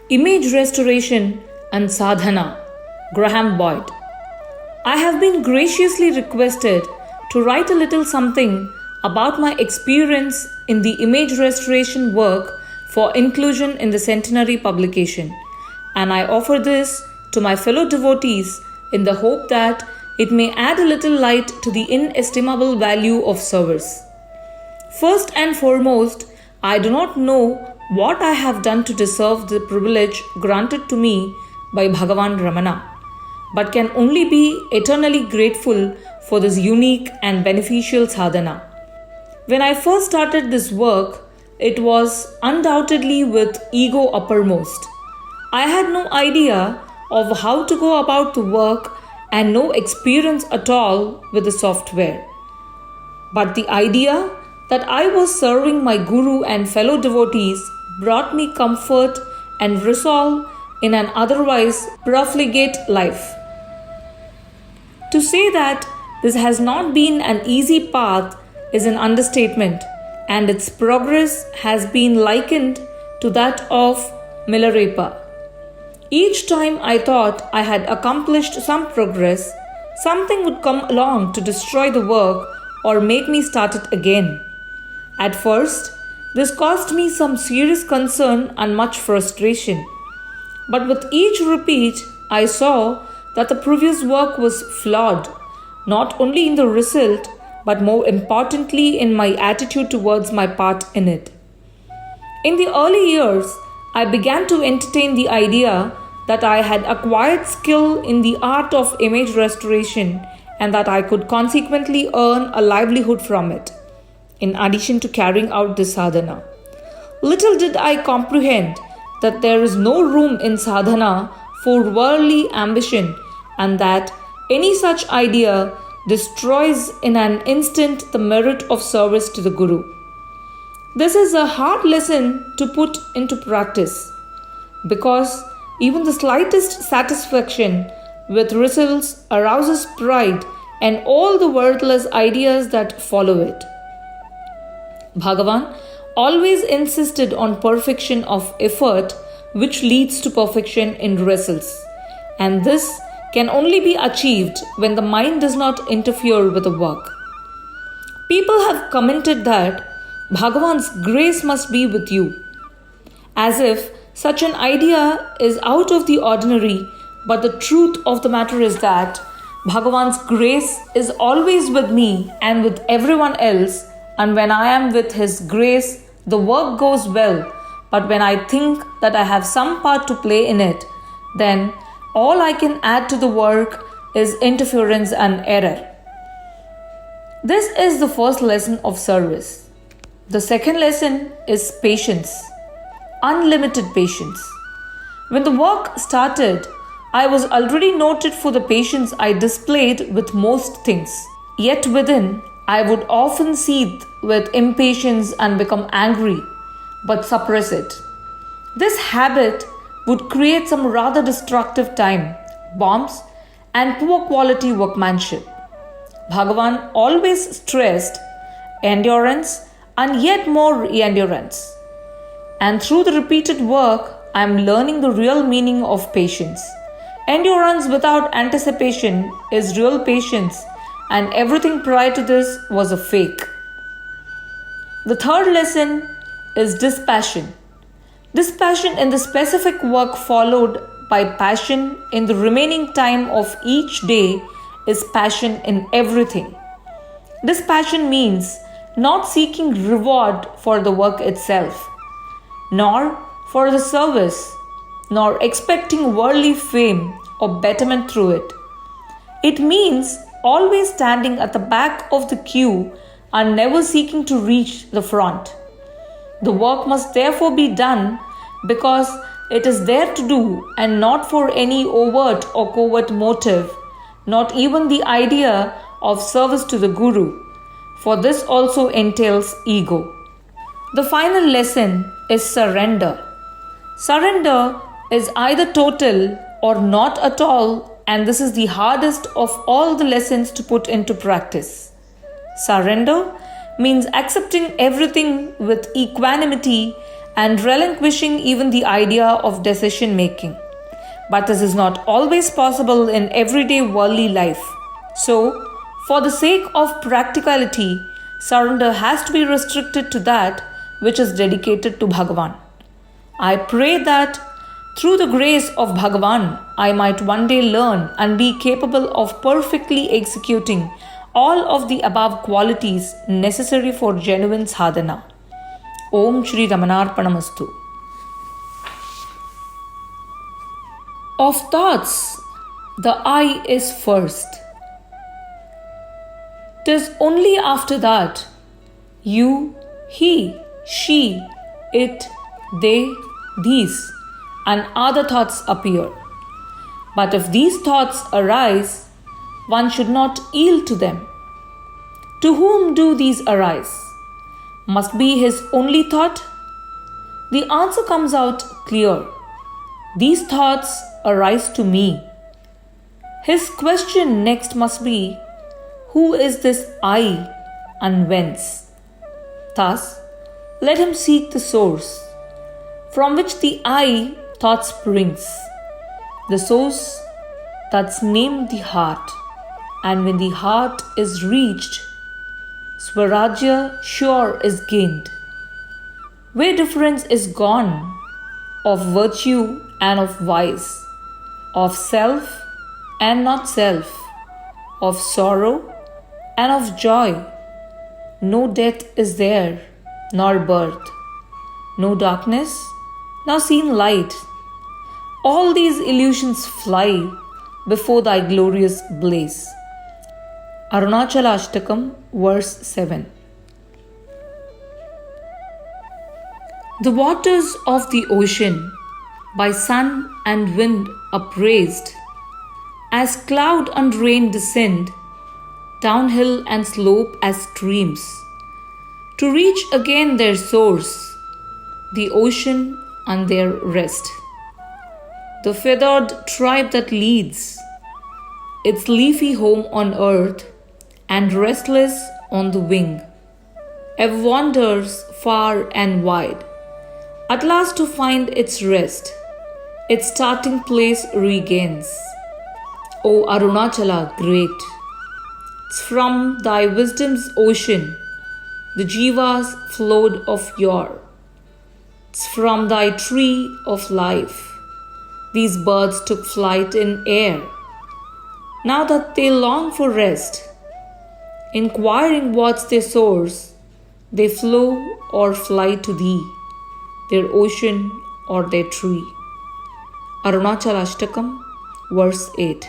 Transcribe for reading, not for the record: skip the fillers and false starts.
Image Restoration and Sadhana, Graham Boyd. I have been graciously requested to write a little something about my experience in the image restoration work for inclusion in the centenary publication, and I offer this to my fellow devotees in the hope that it may add a little light to the inestimable value of service. First and foremost, I do not know what I have done to deserve the privilege granted to me by Bhagavan Ramana, but can only be eternally grateful for this unique and beneficial sadhana. When I first started this work, it was undoubtedly with ego uppermost. I had no idea of how to go about the work and no experience at all with the software. But the idea that I was serving my guru and fellow devotees brought me comfort and resolve in an otherwise profligate life. To say that this has not been an easy path is an understatement, and its progress has been likened to that of Milarepa. Each time I thought I had accomplished some progress, something would come along to destroy the work or make me start it again. At first, this caused me some serious concern and much frustration. But with each repeat, I saw that the previous work was flawed, not only in the result, but more importantly in my attitude towards my part in it. In the early years, I began to entertain the idea that I had acquired skill in the art of image restoration and that I could consequently earn a livelihood from it, in addition to carrying out this sadhana. Little did I comprehend that there is no room in sadhana for worldly ambition, and that any such idea destroys in an instant the merit of service to the Guru. This is a hard lesson to put into practice, because even the slightest satisfaction with results arouses pride and all the worthless ideas that follow it. Bhagavan always insisted on perfection of effort, which leads to perfection in results, and this can only be achieved when the mind does not interfere with the work. People have commented that Bhagavan's grace must be with you, as if such an idea is out of the ordinary, but the truth of the matter is that Bhagavan's grace is always with me and with everyone else, and when I am with His grace, the work goes well. But when I think that I have some part to play in it, then all I can add to the work is interference and error. This is the first lesson of service. The second lesson is patience, unlimited patience. When the work started, I was already noted for the patience I displayed with most things. Yet within, I would often seethe with impatience and become angry, but suppress it. This habit would create some rather destructive time, bombs, and poor quality workmanship. Bhagavan always stressed endurance and yet more endurance. And through the repeated work, I am learning the real meaning of patience. Endurance without anticipation is real patience, and everything prior to this was a fake. The third lesson is dispassion. Dispassion in the specific work followed by passion in the remaining time of each day is passion in everything. Dispassion means not seeking reward for the work itself, nor for the service, nor expecting worldly fame or betterment through it. It means always standing at the back of the queue and never seeking to reach the front. The work must therefore be done because it is there to do and not for any overt or covert motive, not even the idea of service to the Guru, for this also entails ego. The final lesson is surrender. Surrender is either total or not at all, and this is the hardest of all the lessons to put into practice. Surrender means accepting everything with equanimity and relinquishing even the idea of decision making. But this is not always possible in everyday worldly life. So, for the sake of practicality, surrender has to be restricted to that which is dedicated to Bhagavan. I pray that through the grace of Bhagavan, I might one day learn and be capable of perfectly executing all of the above qualities necessary for genuine sadhana. Om Shri Ramanarpanamastu. Of thoughts, the I is first. 'Tis only after that you, he, she, it, they, these, and other thoughts appear. But if these thoughts arise, one should not yield to them. To whom do these arise? Must be his only thought? The answer comes out clear. These thoughts arise to me. His question next must be, who is this I and whence? Thus, let him seek the source from which the I thought springs. The source that's named the heart, and when the heart is reached, Swarajya sure is gained. Where difference is gone of virtue and of vice, of self and not self, of sorrow and of joy. No death is there, nor birth, no darkness, nor seen light. All these illusions fly before thy glorious blaze. Arunachala Ashtakam, verse 7. The waters of the ocean, by sun and wind upraised, as cloud and rain descend, downhill and slope as streams, to reach again their source, the ocean and their rest. The feathered tribe that leads its leafy home on earth, and restless on the wing, ever wanders far and wide, at last to find its rest, its starting place regains. O Arunachala great, 'tis from thy wisdom's ocean the jivas flowed of yore. 'Tis from thy tree of life these birds took flight in air. Now that they long for rest, inquiring what's their source, they flow or fly to thee, their ocean or their tree. Arunachala Ashtakam, verse 8.